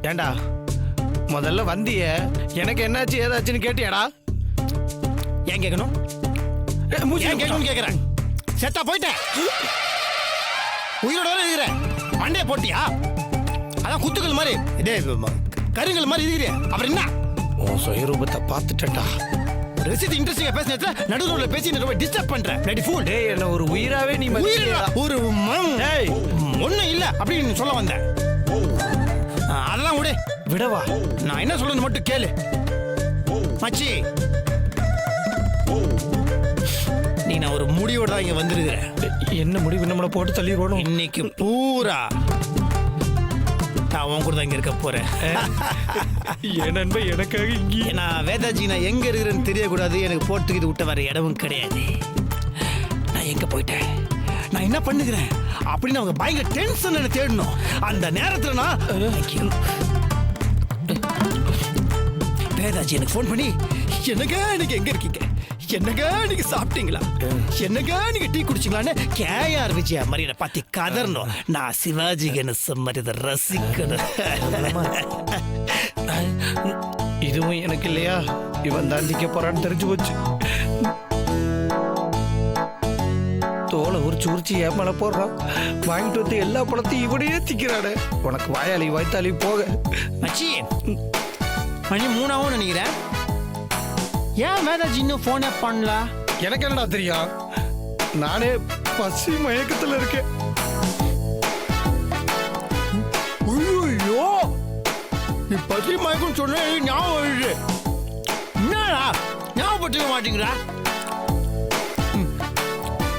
ஏண்டா முதல்ல வந்திய எனக்கு என்னாச்சு ஏதாச்சுன்னு கேட்டியாடா? ஏன் கேட்கணும்? கேட்கணும் கேட்கிறேன். செத்தா போயிட்டேன், உயிரோட இருக்கிறேன். மண்டையை போட்டியா? அதான் குத்துக்கள் மாதிரி கருங்கல் மாதிரி இருக்கிறேன். அப்புறம் என்ன? உன் சுயரூபத்தை பார்த்துட்டேன்டா. ரெசிட் இன்ட்ரெஸ்டிங்கா பேசினதுல நடுவுல பேசி ரொம்ப டிஸ்டர்ப் பண்ற. Ready fool. டேய் என்ன ஒரு உயிராவே நீ உயிரா ஒரு டேய் ஒண்ணும் இல்ல அப்படின்னு சொல்ல வந்தேன். அதெல்லாம் விடு. விடவா? நான் என்ன சொல்றது மட்டும் கேளு மச்சி. நீ நான் ஒரு முடிவோட தான் இங்க வந்திருக்கிறேன். என்ன முடிவு? நம்மளை போட்டு தள்ளிடுவோம் இன்னைக்கு பூரா நான் உன் கூட தான் இங்க இருக்க போறேன். என் நண்பன் எனக்காக இங்கே. நான் வேதாஜி நான் எங்க இருக்கிறேன்னு தெரியக்கூடாது. எனக்கு போட்டுக்கிட்டு விட்ட வர இடமும் கிடையாது. நான் எங்க போயிட்டேன், நான் என்ன பண்ணுகிறேன் அப்படின்னு அவங்க பயங்கர டென்ஷன் என்ன தேடணும். அந்த நேரத்துல நான் வேதாஜி எனக்கு ஃபோன் பண்ணி என்னங்க நீங்க எங்க இருக்கீங்க, என்னங்க நீங்க சாப்பிட்டீங்களா, என்னங்க நீங்க டீ குடிச்சீங்களான்னு கேஆர் விஜயா மாதிரி பார்த்து கதறணும். நான் சிவாஜி கணேசன் மாதிரி இதை ரசிக்கணும். இதுவும் எனக்கு இல்லையா? இவன் தாண்டிக்க போறான்னு தெரிஞ்சு போச்சு. தோலை உரிச்சு ஏன் மேல போடுறான். வாங்கிட்டு வந்து எல்லா பழத்தையும் இவனையே திக்கிறானே. உனக்கு வாயாளி வாய்த்தாளி போக. மச்சி மணி 3 நினைக்கிறேன். ஏன் வேதாஜி இன்னும் போனே பண்ணல? எனக்கு என்னடா தெரியும், நானே பசி மயக்கத்துல இருக்கேன். ஐயோ நீ பசி மயக்கம் சொன்ன ஞாபகம் வருது. என்னடா ஞாபகப்படுத்த மாட்டேங்கிறா?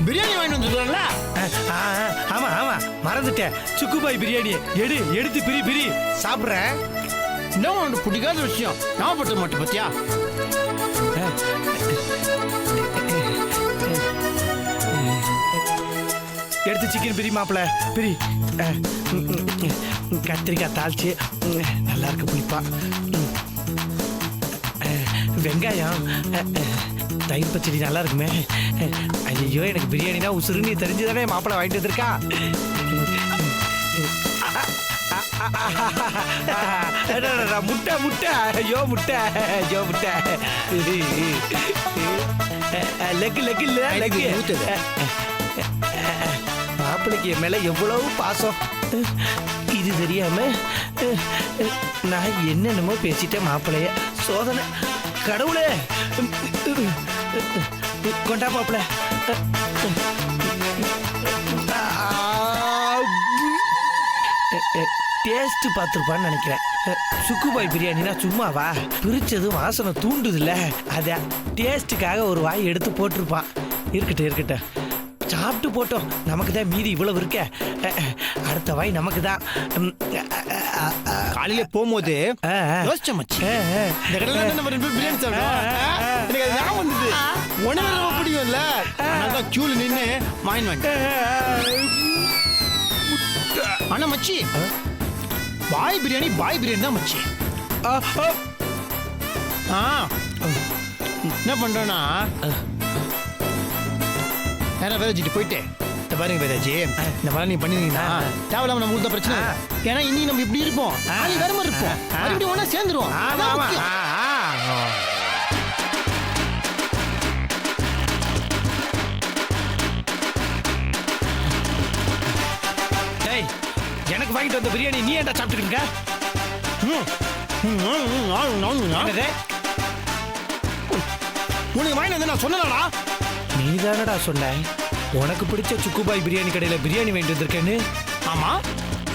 பிரியாணி வாங்கிட்டு வந்துருக்கல? ஆமா ஆமா மறந்துட்டேன். சுக்குபாய் பிரியாணி எடுத்து பிரி சாப்பிட்றேன். என்ன உனக்கு பிடிக்காத விஷயம் ஞாபகப்படுத்த மாட்டேன் பத்தியா? எடுத்து சிக்கன் பிரி மாப்பிள்ள பிரி. கத்திரிக்காய் தாளிச்சு நல்லா இருக்கு புளிப்பா. வெங்காயம் தயிர் பச்சடி நல்லா இருக்குமே. ஐயோ எனக்கு பிரியாணினா உசுருன்னு தெரிஞ்சுதானே மாப்பிள்ளை வாங்கிட்டு வந்திருக்கா. முட்டை முட்டை ஐயோ முட்டை ஐயோ முட்டை. லெக்கு லெக்கு இல்ல லெக்கு. மாப்பிள்ளைக்கு என் மேல எவ்வளவு பாசம். இது தெரியாம நான் என்னென்னமோ பேசிட்டேன் மாப்பிள்ளைய. சோதனை கடவுளே. கொண்டா மாப்பிள்ள. டேஸ்ட் பார்த்துருப்பான்னு நினைக்கிறேன். சுக்குபாய் பிரியாணினா சும்மாவா? பிரிச்சது வாசனை தூண்டுதுல்ல, அதான் டேஸ்ட்டுக்காக ஒரு வாய் எடுத்து போட்டிருப்பான். இருக்கட்டும் சாப்பிட்டு போட்டோம். நமக்கு தான் மீதி இவ்வளவு இருக்க. அடுத்த வாய் நமக்கு தான். காலையில போகும்போது யோசிச்ச மச்சி, இந்த கடையில நம்ம 2 பேர் பிரியாணி சாப்பிட்டோம். எனக்கு அது ஞாபகம் வந்தது. உனக்கு ரொம்ப பிடிக்கும்ல, அதனால கியூல நின்று வாங்கிட்டு. ஆனா மச்சி பாய் பிரியாணி தான் மச்சி. என்ன பண்றேன்னா வேதாஜிட்டு போயிட்டு இந்த பாருங்க வேதாஜி, இந்த மாதிரி நீங்க பண்ணிருந்தீங்கன்னா தேவையில்லாம நம்ம ஊர்தான் பிரச்சனை. ஏன்னா இனி நம்ம இப்படி இருப்போம், வேற மாதிரி இருப்போம், மறுபடியும் ஒண்ணா சேர்ந்துருவோம். எனக்கு வாங்கிட்டு வந்த பிரியாணி நீ ஏன்டா சாப்பிட்டுருக்க? உனக்கு வாங்கிட்டு வந்து நான் சொன்னேன்டா. நீ தானடா சொன்ன உனக்கு பிடிச்ச சுக்குபாய் பிரியாணி கடையில பிரியாணி வாங்கிட்டு வந்திருக்கேன்னு. ஆமா,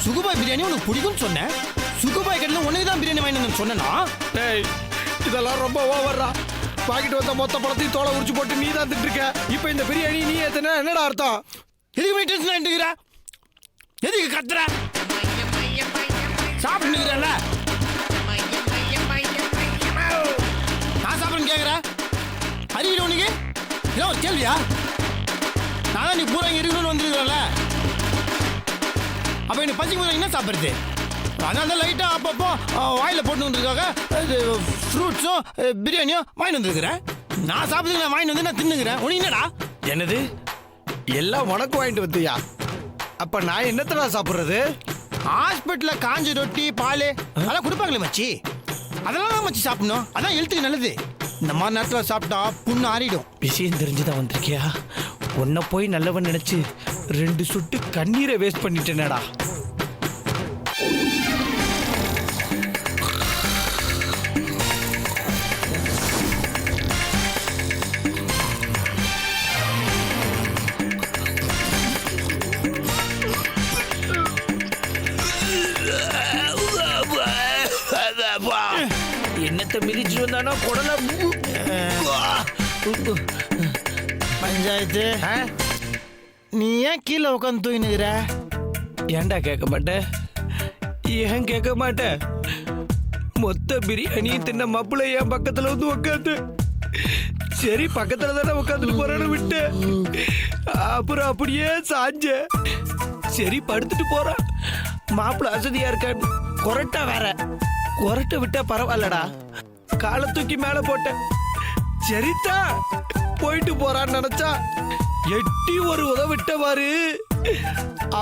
சுக்குபாய் பிரியாணி உனக்கு பிடிக்கும்னு சொன்னேன். சுக்குபாய் கடையில உனக்கு தான் பிரியாணி வாங்கிட்டு வந்து சொன்னா. இதெல்லாம் ரொம்ப ஓவர்ரா. வாங்கிட்டு வந்த மொத்த பழத்தையும் தோலை உரிச்சு போட்டு நீ தான் திட்டு இருக்க. இப்ப இந்த பிரியாணி நீ ஏத்தன என்னடா அர்த்தம்? எதுக்கு டென்ஷன் ஆயிட்டுக்கிற? எதுக்கு கத்துற? சாப்பிட்டுக்கிறேன்ல, நான் சாப்பிடுன்னு கேட்குறேன். அறிவிட உனக்கு ஏதோ ஒரு கேள்வியா? நான் தான் நீ பூரா இங்கே இருக்கணும்னு வந்துருக்கிறேன்ல, அப்போ எனக்கு பசிக்கு போது என்ன சாப்பிட்றது? அதனால தான் லைட்டாக அப்பப்போ வாயில் போட்டு வந்துருக்காங்க. இது ஃப்ரூட்ஸும் பிரியாணியும் வாங்கிட்டு வந்துருக்குறேன். நான் சாப்பிட்டு நான் வாங்கிட்டு வந்து நான் தின்னுக்கிறேன். உனக்கு என்னடா? என்னது எல்லாம் உனக்கு வாங்கிட்டு வந்தியா? அப்ப நான் என்னத்தடா சாப்பிட்றது? ஹாஸ்பிட்டல்ல காஞ்ச ரொட்டி பால் அதெல்லாம் கொடுப்பாங்களே மச்சி, அதெல்லாம் தான் மச்சி சாப்பிடணும். அதான் ஹெல்த்துக்கு நல்லது. இந்த மாதிரி நேரத்தில் சாப்பிட்டா புண்ணு ஆறிடும். விஷயம் தெரிஞ்சுதான் வந்திருக்கியா? உன்னை போய் நல்லவன் நினைச்சு 2 சொட்டு கண்ணீரை வேஸ்ட் பண்ணிட்டேனடா. என்னத்தை மிதிச்சு வந்தானோ குடல பஞ்சாயத்து, நீ ஏன் கீழே உட்காந்து தூங்கினுக்கிற? ஏன்டா கேட்க மாட்டேன்? ஏன் கேட்க மாட்டேன்? மொத்த பிரியாணியும் தின்ன மாப்பிள்ளை என் பக்கத்துல வந்து உட்காந்து, சரி பக்கத்துல தானே உட்காந்துட்டு போறேன்னு விட்டு, அப்புறம் அப்படியே சாஞ்ச, சரி படுத்துட்டு போறான். மாப்பிள்ளை அசதியா இருக்கான்னு கொரட்டா வேற. கொரட்டை விட்டா பரவாயில்லடா, காலை தூக்கி மேல போட்டேன். சரிதா போயிட்டு போறான்னு நினைச்சா எட்டி ஒரு உதவிட்டவாரு.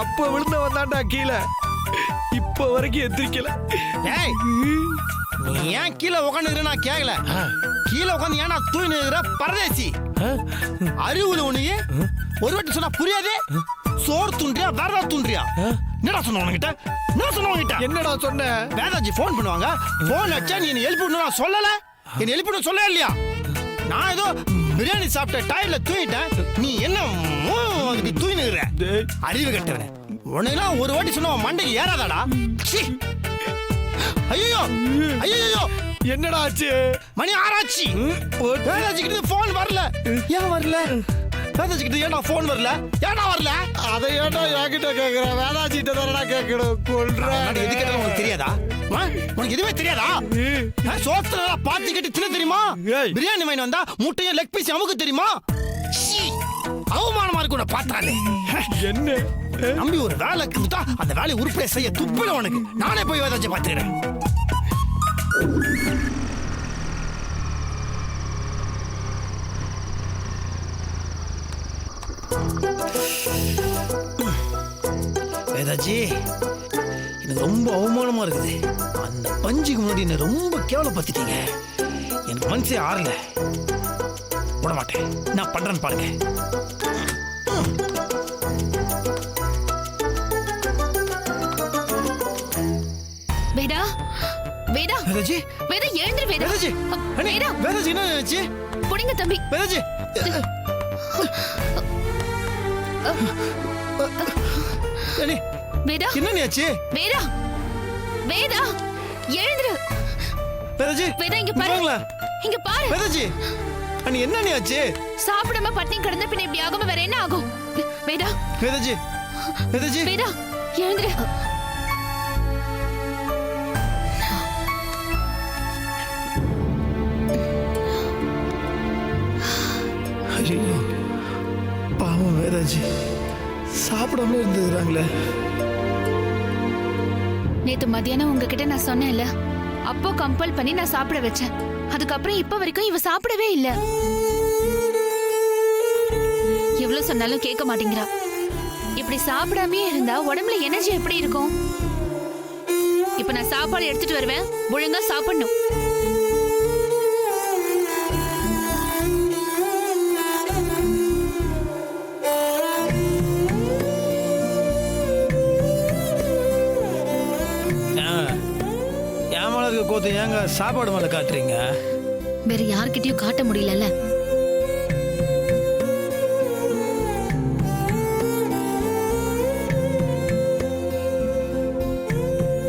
அப்ப விழுந்த வந்தான்டா கீழே. இப்ப வரைக்கும் எந்திரிக்கல. ஏய், நீ ஏன் கீழே உட்காந்துக்கிற நான் கேட்கல. கீழே உட்காந்து ஏன்னா தூங்கினுக்கிற பரதேசி? அறிவுல உனக்கு ஒரு வாட்டி சொன்னா புரியாது. சோறு தூண்டியா வேற ஏதாவது தூண்டியா? என்னடா சொன்ன உனக்கிட்ட? என்ன சொன்ன உனக்கிட்ட? என்னடா சொன்ன? வேதாஜி ஃபோன் பண்ணுவாங்க. ஃபோன் வச்சா நீ என்ன எழுப்பி விடணும் நான் சொல்லல. என்ன எழுப்பி விட சொல்ல இல்லையா? நான் ஏதோ பிரியாணி சாப்பிட்ட டயர்ல தூங்கிட்டேன். நீ என்ன தூங்கினுக்கிற? அறிவு கட்டவன. உனக்கெல்லாம் ஒரு வாட்டி சொன்ன மண்டைக்கு ஏறாதாடா? ஐயோ ஐயோ, என்னடா ஆச்சு? மணி 6 ஆச்சு. வேதாஜி கிட்ட போன் வரல. ஏன் வரல? வேதாஜி கிட்ட ஏன்டா போன் வரல? ஏன்டா வரல? அதை ஏன்டா என்கிட்ட கேக்குற? வேதாஜி கிட்ட தானடா கேட்கணும். கொல்றேன். எது கேட்டாலும் உனக்கு தெரியாதா? உனக்கு எதுவுமே தெரியாதா? சோத்துல பாத்தி கட்டி தின்ன தெரியுமா? பிரியாணி வாங்கி வந்தா முட்டையும் லெக் பீஸ் அமுக்கு தெரியுமா? அவமானமா இருக்கு உன்னை பார்த்தாலே. என்ன நம்பி ஒரு வேலை கொடுத்தா அந்த வேலையை உருப்படியா செய்ய துப்பில உனக்கு. நானே போய் வேதாஜி பார்த்துக்கிறேன். வேதாஜி, எனக்கு ரொம்ப அவமானமா இருக்குது. அந்த பஞ்சுக்கு முன்னாடி என்ன ரொம்ப கேவலப்படுத்திட்டீங்க. எனக்கு மனசே ஆறல. விட மாட்டேன். நான் பண்றேன்னு பாருங்க. வேதா, வேதா, வேதாஜி, வேதா எழுந்திரு வேதா. வேதாஜி, அண்ணே, வேதா, வேதாஜி என்ன ஆச்சு? புடிங்க தம்பி. வேதாஜி, அண்ணே, வேதா, என்ன ஆச்சு? வேதா, வேதா, எழுந்திரு. வேதாஜி, வேதா இங்க பாரு. வாங்களா? இங்க பாரு. வேதாஜி, அண்ணே என்ன ஆச்சு? சாப்பிடாம பட்டினி கிடந்தா பின்ன இப்படி ஆகாம வேற என்ன ஆகும்? வேதா, வேதாஜி, வேதாஜி, வேதா, எழுந்திரு. ஐயோ, பாவம் வேதாஜி சாப்பிடாம இருந்துறாங்களே. நேத்து மத்தியானம் உங்ககிட்ட நான் சொன்னேன்ல, அப்போ கம்பல் பண்ணி நான் சாப்பிட வச்சேன். அதுக்கப்புறம் இப்ப வரைக்கும் இவ சாப்பிடவே இல்ல. எவ்வளவு சொன்னாலும் கேட்க மாட்டேங்கிறா. இப்படி சாப்பிடாமே இருந்தா உடம்புல எனர்ஜி எப்படி இருக்கும்? இப்ப நான் சாப்பாடு எடுத்துட்டு வருவேன், ஒழுங்கா சாப்பிடணும். ஏமாள இருக்க கோத்து ஏங்க சாப்பாடு மேல காட்டுறீங்க? வேற யார்கிட்டயும் காட்ட முடியலல்ல.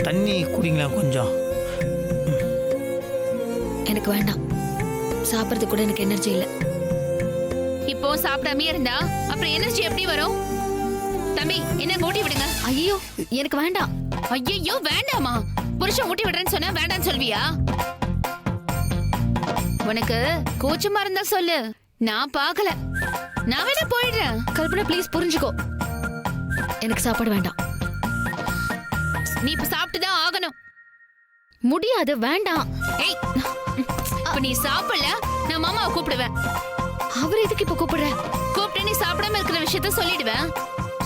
தண்ணி குடிங்களா கொஞ்சம்? எனக்கு வேண்டாம். சாப்பிடுறது கூட எனக்கு எனர்ஜி இல்ல. இப்போ சாப்பிடாமே இருந்தா அப்புறம் எனர்ஜி எப்படி வரும்? தம்பி என்ன ஊட்டி விடுங்க. ஐயோ எனக்கு வேண்டாம். ஐயோ வேண்டாமா? புருஷன் ஊட்டி விடுறேன்னு சொன்னா வேண்டான்னு சொல்வியா? உனக்கு கூச்சமா இருந்தா சொல்லு, நான் பாக்கல. நான் வேணா போயிடுறேன். கல்பனா ப்ளீஸ் புரிஞ்சுக்கோ, எனக்கு சாப்பாடு வேண்டாம். நீ இப்ப சாப்பிட்டுதான் ஆகணும். முடியாது, வேண்டாம். ஏய், இப்ப நீ சாப்பிடல, நான் மாமாவை கூப்பிடுவேன். அவர் எதுக்கு இப்ப கூப்பிடுற? கூப்பிட்டு நீ சாப்பிடாம இருக்கிற விஷயத்த சொல்லிடுவேன்.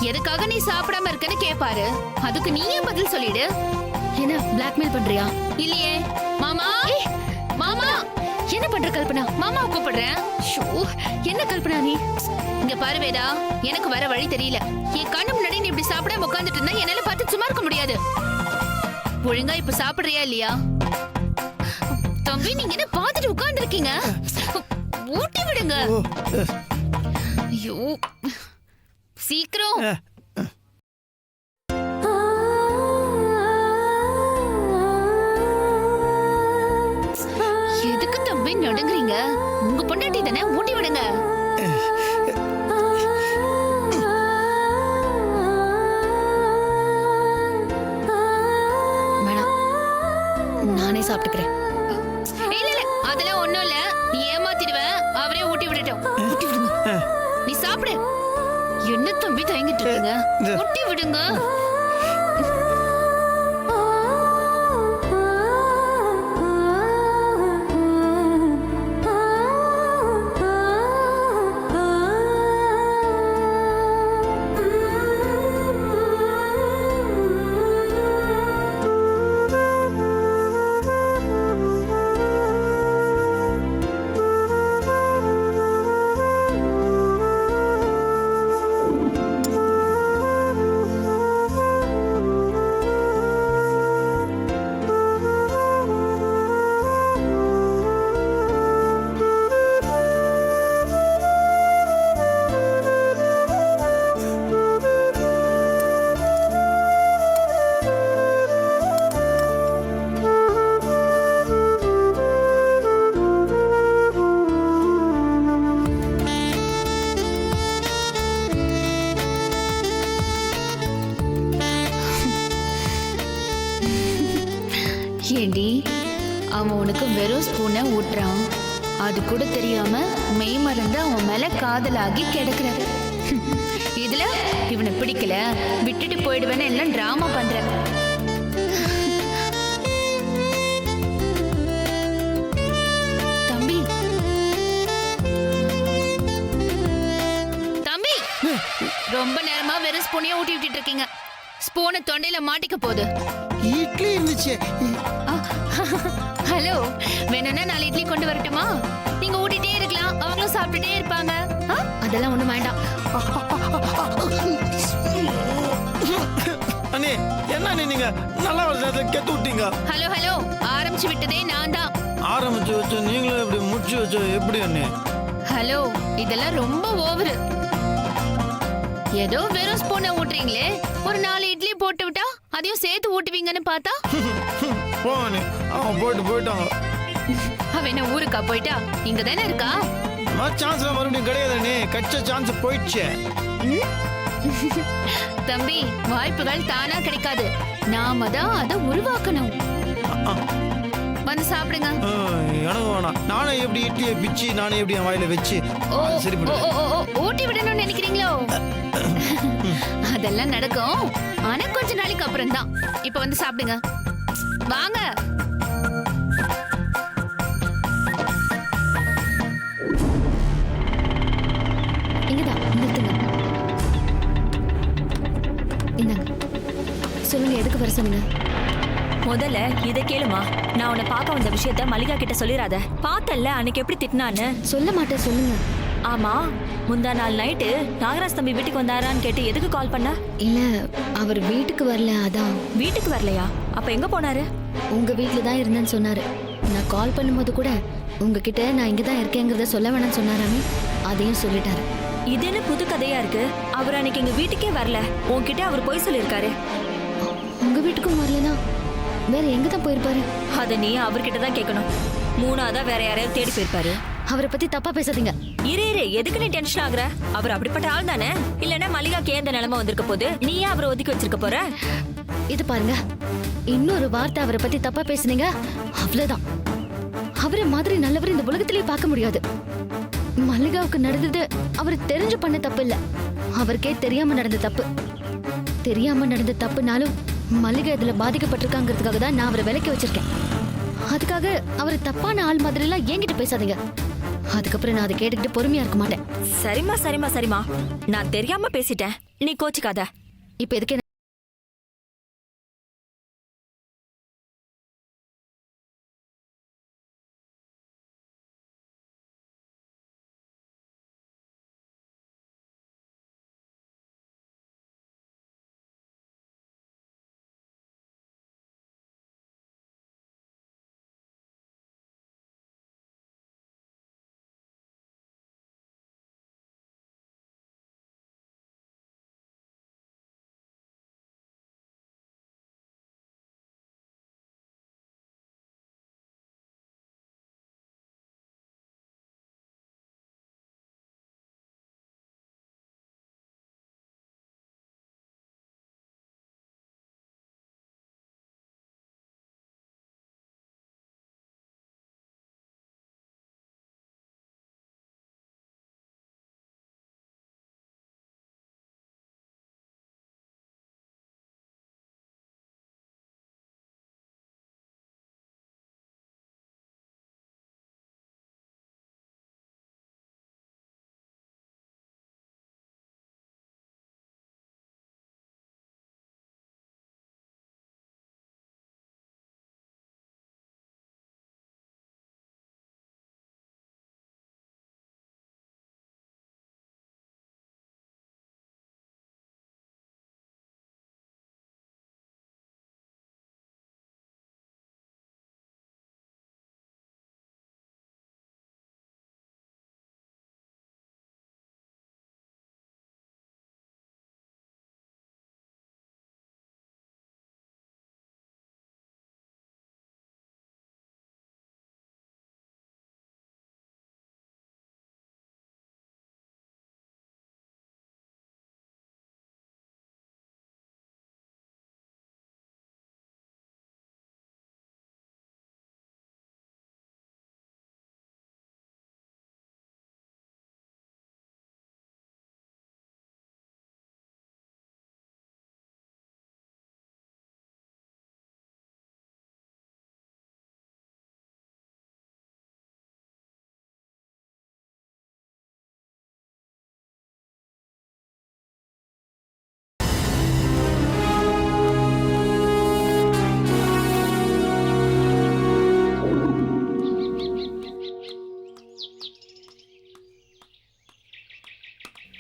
எதுக்காக நீ சாப்பிடாம இருக்கன்னு கேப்பாரு. அதுக்கு நீயே பதில் சொல்லிடு. என்ன பிளாக்மெயில் பண்றியா? இல்லையே. மாமா மாமா என்ன பண்ற கல்பனா? மாமா கூப்பிடுறேன். ஷோ, என்ன கல்பனா நீ? இங்க பாரு வேதா, எனக்கு வர வழி தெரியல. என் கண்ணு முன்னாடி நீ இப்படி சாப்பிடாம உட்கார்ந்துட்டு இருந்தா என்னால பார்த்து சும்மா இருக்க முடியாது. ஒழுங்கா இப்ப சாப்பிடுறியா இல்லையா? தம்பி, நீங்க என்ன பார்த்துட்டு உட்கார்ந்து இருக்கீங்க? ஊட்டி விடுங்க. ஐயோ, சீக்கிரம். எதுக்கு தம்பி நடுங்குறீங்க? உங்க பொண்டாட்டி தானே, ஊட்டி விடுங்க. வேணாம், நானே சாப்பிட்டுக்கிறேன். இல்ல இல்ல, அதெல்லாம் ஒண்ணும் இல்ல. நீ ஏமாத்திடுவேன். அவரே ஊட்டி விடட்டும். ஊட்டி விடுங்க. நீ சாப்பிடு. என்ன தம்பி தயங்கிட்டு இருக்கீங்க? ஊட்டி விடுங்க. ஏண்டி, அவன் உனக்கு வெறும் ஸ்பூனை ஊட்டுறான். அது கூட தெரியாம மெய் மறந்து அவன் மேல காதலாகி கிடக்குற. இதுல இவனை பிடிக்கல, விட்டுட்டு போயிடுவேன்னு எல்லாம் டிராமா பண்ற. தம்பி தம்பி, ரொம்ப நேரமா வெறும் ஸ்பூனையே ஊட்டி விட்டுட்டு இருக்கீங்க. ஸ்பூனை தொண்டையில மாட்டிக்க போகுது. இட்லி இருந்துச்சு. ஹலோ, வேணும்னா 4 இட்லி கொண்டு வரட்டுமா? நீங்க ஊட்டிட்டே இருக்கலாம், அவங்களும் சாப்பிட்டுட்டே இருப்பாங்க. அதெல்லாம் ஒண்ணும் வேண்டாம். அண்ணே, என்ன நீங்க நல்லா கெத்து விட்டீங்க. ஹலோ ஹலோ, ஆரம்பிச்சு விட்டதே நான் தான். ஆரம்பிச்சு வச்சு நீங்களும் இப்படி முடிச்சு வச்சு எப்படி அண்ணே? ஹலோ, இதெல்லாம் ரொம்ப ஓவரு. ஏதோ வெறும் ஸ்பூனை ஊட்டுறீங்களே, ஒரு 4 இட்லி போட்டு விட்டா அதையும் சேர்த்து ஊட்டுவீங்கன்னு பார்த்தா. போங்க, அவன் போயிட்டாங்க. அவ என்ன ஊருக்கா போயிட்டா? இங்க தானே இருக்கா. சான்ஸ் மறுபடியும் கிடையாதுண்ணே, கச்ச சான்ஸ் போயிடுச்சு. தம்பி, வாய்ப்புகள் தானா கிடைக்காது, நாம தான் அதை உருவாக்கணும். வந்து சாப்பிடுங்க. எனக்கு வேணாம். நானே எப்படி இட்லியை பிச்சு நானே எப்படி என் வாயில வச்சு சரி ஊட்டி விடணும்னு நினைக்கிறீங்களோ? அதெல்லாம் நடக்கும், ஆனா கொஞ்ச நாளைக்கு அப்புறம் தான். இப்ப வந்து சாப்பிடுங்க, வாங்க. இங்கதான் நிறுத்துங்க. இந்தாங்க, சொல்லுங்க, எதுக்கு வர சொன்னீங்க? முதல்ல இதை கேளுமா. நான் உன்னை பார்க்க வந்த விஷயத்த மல்லிகா கிட்ட சொல்லிடாத. பார்த்தல்ல அன்னைக்கு எப்படி திட்டினான்னு. சொல்ல மாட்டேன், சொல்லுங்க. ஆமா, முந்தா நாள் நைட்டு நாகராஜ் தம்பி வீட்டுக்கு வந்தாரான்னு கேட்டு எதுக்கு கால் பண்ண? இல்ல, அவர் வீட்டுக்கு வரல, அதான். வீட்டுக்கு வரலையா? அப்ப எங்க போனாரு? உங்க வீட்டுல தான் இருந்தேன்னு சொன்னாரு. நான் கால் பண்ணும்போது கூட உங்ககிட்ட நான் இங்க தான் இருக்கேங்கிறத சொல்ல வேணாம்னு சொன்னாராமே, அதையும் சொல்லிட்டாரு. இது என்ன புது கதையா இருக்கு? அவர் அன்னைக்கு எங்க வீட்டுக்கே வரல, உன்கிட்ட அவர் போய் சொல்லியிருக்காரு. உங்க வீட்டுக்கும் வரலனா வேற எங்க தான் போயிருப்பாரு? அத நீ அவர்கிட்ட தான் கேட்கணும். மூணாவதா வேற யாரையாவது தேடி போயிருப்பாரு. அவரை பத்தி தப்பா பேசாதீங்க. இரு, எதுக்கு நீ டென்ஷன் ஆகுற? அவர் அப்படிப்பட்ட ஆள் தானே. இல்லன்னா மல்லிகாக்கு ஏன் இந்த நிலைமை வந்திருக்க போது? நீ ஏன் அவரை ஒதுக்கி வச்சிருக்க போற? இது பாருங்க, இன்னொரு வார்த்தை அவரை பத்தி தப்பா பேசுனீங்க, அவ்வளவுதான். அவரை மாதிரி நல்லவர் இந்த உலகத்திலேயே பார்க்க முடியாது. மல்லிகாவுக்கு நடந்தது அவர் தெரிஞ்சு பண்ண தப்பு இல்ல, அவருக்கே தெரியாம நடந்த தப்பு. தெரியாம நடந்த தப்புனாலும் மல்லிகா இதுல பாதிக்கப்பட்டிருக்காங்கிறதுக்காக தான் நான் அவரை விலக்கி வச்சிருக்கேன். அதுக்காக அவர் தப்பான ஆள் மாதிரி எல்லாம் என்கிட்ட பேசாதீங்க. அதுக்கப்புறம் நான் அதை கேட்டுக்கிட்டு பொறுமையா இருக்க மாட்டேன். சரிம்மா சரிம்மா சரிம்மா, நான் தெரியாம பேசிட்டேன், நீ கோச்சிக்காத. இப்ப எதுக்கு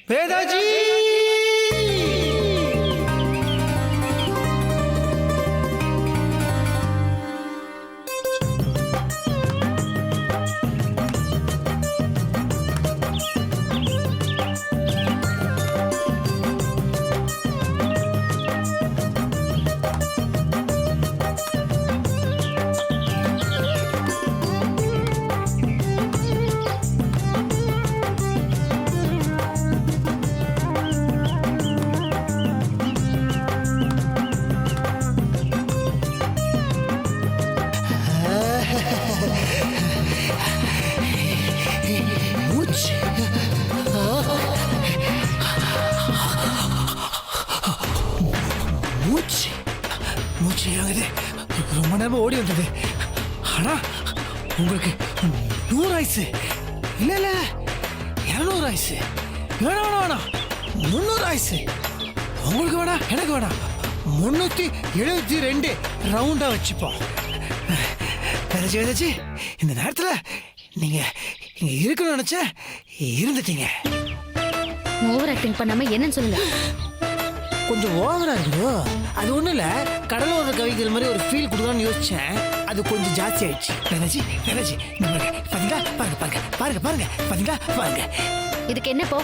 வேதாஜி மூச்சு மூச்சு மூச்சு ஆகுது. ரொம்ப நேரம் ஓடி வந்தது. ஆனா உங்களுக்கு 100 ஆயிடுச்சு. இல்ல இல்ல 200 ஆயிடுச்சு. வேணாம் வேணாம் வேணாம் 300 ஆயிடுச்சு. உங்களுக்கு வேணாம் எனக்கு வேணாம் 372 ரவுண்டா வச்சுப்போம். வேதாஜி இந்த நேரத்துல நீங்க இங்க இருக்கணும்னு நினைச்ச இருந்துட்டீங்க. ஓவர் ஆக்டிங் பண்ணாம என்னன்னு சொல்லுங்க. கொஞ்சம் ஓவரா இருக்குதோ? அது ஒண்ணும் இல்ல, கடலோர கவிகள் மாதிரி ஒரு ஃபீல் கொடுக்கலாம்னு யோசிச்சேன். அது கொஞ்சம் ஜாஸ்தி ஆயிடுச்சு. வேதாஜி வேதாஜி பாத்தீங்களா? பாருங்க பாருங்க பாருங்க பாருங்க பாத்தீங்களா? பாருங்க. இதுக்கு என்ன போ?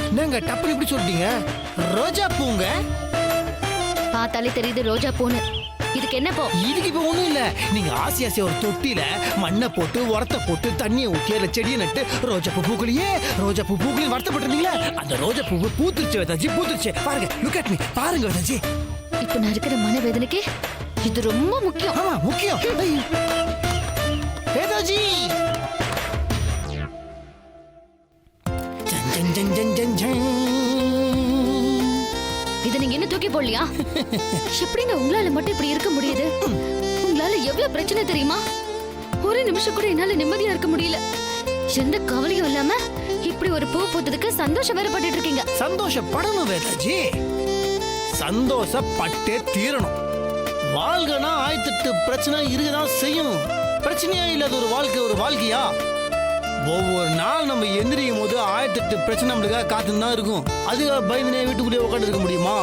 என்னங்க டப்புன்னு இப்படி சொல்லிட்டீங்க? ரோஜா பூங்க பார்த்தாலே தெரியுது ரோஜா பூன்னு. இதுக்கு என்ன போ? இதுக்கு இப்ப ஒண்ணும் இல்ல. நீங்க ஆசை ஆசையா ஒரு தொட்டில மண்ணை போட்டு உரத்தை போட்டு தண்ணியை ஊற்றி அதுல செடியை நட்டு ரோஜா பூ பூக்களையே ரோஜா பூ பூக்களையும் வருத்தப்பட்டிருந்தீங்களா? அந்த ரோஜா பூ பூத்துருச்சு வேதாஜி, பூத்துருச்சு. பாருங்க, லுக் அட் மீ, பாருங்க வேதாஜி. இப்ப நான் இருக்கிற மனவேதனைக்கு இது ரொம்ப முக்கியம். ஆமா முக்கியம். வேதாஜி ஜன் ஜன் ஜன் ஜன் ஜன் ஜன். இத நீங்க என்ன தூக்கி போடலையா? எப்படிங்க உங்களால மட்டும் இப்படி இருக்க முடியுது? உங்களால எவ்வளவு பிரச்சனை தெரியுமா? ஒரு நிமிஷம் கூட என்னால நிம்மதியா இருக்க முடியல. எந்த கவலையும் இல்லாம இப்படி ஒரு பூ பூத்ததுக்கு சந்தோஷம் வேறுபட்டு இருக்கீங்க. சந்தோஷப்படணும் வேதாஜி, சந்தோஷப்பட்டே தீரணும். வாழ்க்கைனா 1008 பிரச்சனை இருக்குதான் செய்யும். பிரச்சனையா இல்லாத ஒரு வாழ்க்கை ஒரு வாழ்க்கையா? ஒவ்வொரு நாள் நம்ம எந்திரிக்கும் போது 1008 பிரச்சனை நம்மளுக்காக காத்துன்னு தான் இருக்கும். அதுக்காக பயந்துனே வீட்டுக்குள்ளேயே உட்காந்து இருக்க முடியுமா?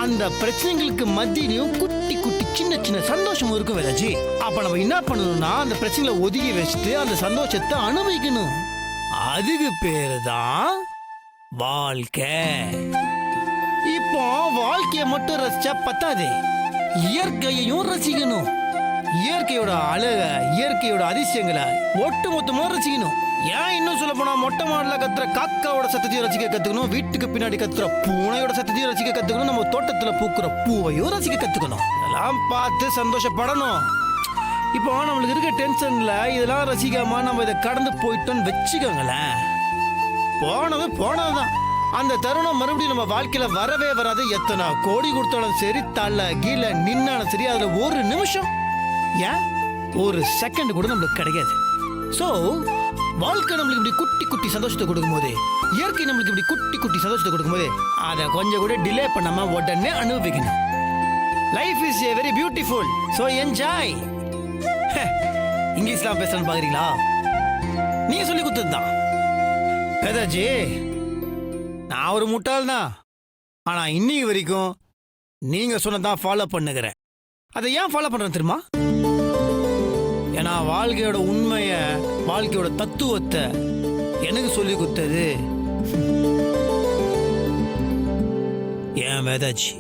அந்த பிரச்சனைகளுக்கு மத்தியிலையும் குட்டி குட்டி சின்ன சின்ன சந்தோஷம் இருக்கும் வேதாஜி. அப்ப நம்ம என்ன பண்ணணும்னா அந்த பிரச்சனைகளை ஒதுக்கி வச்சுட்டு அந்த சந்தோஷத்தை அனுபவிக்கணும். அதுக்கு பேரு தான் வாழ்க்கை. இப்போ வாழ்க்கையை மட்டும் ரசிச்சா பத்தாது, இயற்கையையும் ரசிக்கணும். இயற்கையோட அழக, இயற்கையோட அதிசயங்களை ஒட்டு மொத்தமா ரசிக்கணும். ஏன் இன்னும் சொல்ல போனா மொட்டை மாடல கத்துற காக்காவோட சத்தத்தையும் ரசிக்க கத்துக்கணும், வீட்டுக்கு பின்னாடி கத்துற பூனையோட சத்தத்தையும் ரசிக்க கத்துக்கணும், நம்ம தோட்டத்துல பூக்குற பூவையும் ரசிக்க கத்துக்கணும். இதெல்லாம் பார்த்து சந்தோஷப்படணும். இப்போ நம்மளுக்கு இருக்க டென்ஷன்ல இதெல்லாம் ரசிக்காம நம்ம இதை கடந்து போயிட்டோம்னு வச்சுக்கோங்களேன், போனது போனதுதான். அந்த தருணம் மறுபடியும் நம்ம வாழ்க்கையில வரவே வராது. எத்தனை கோடி கொடுத்தாலும் சரி, தலை கீழே நின்னாலும் சரி, அதுல ஒரு நிமிஷம் ஏன் ஒரு செகண்ட் கூட நம்மளுக்கு கிடைக்காது. சோ வாழ்க்கை நம்மளுக்கு இப்படி குட்டி குட்டி சந்தோஷத்தை கொடுக்கும் போது, இயற்கை நம்மளுக்கு இப்படி குட்டி குட்டி சந்தோஷத்தை கொடுக்கும் போது, அதை கொஞ்சம் கூட டிலே பண்ணாம உடனே அனுபவிக்கணும். Life is a very beautiful, so enjoy. இங்கிலீஷ்லாம் பேசுறேன்னு பாக்குறீங்களா? நீங்க சொல்லி கொடுத்ததுதான் வேதாஜி. நான் ஒரு முட்டாள் தான், ஆனா இன்னைக்கு வரைக்கும் நீங்க சொன்னதான் ஃபாலோ பண்ணுகிறேன். அதை ஏன் ஃபாலோ பண்றேன் தெரியுமா? ஏன்னா வாழ்க்கையோட உண்மைய, வாழ்க்கையோட தத்துவத்தை எனக்கு சொல்லி கொடுத்தது ஏன் வேதாஜி.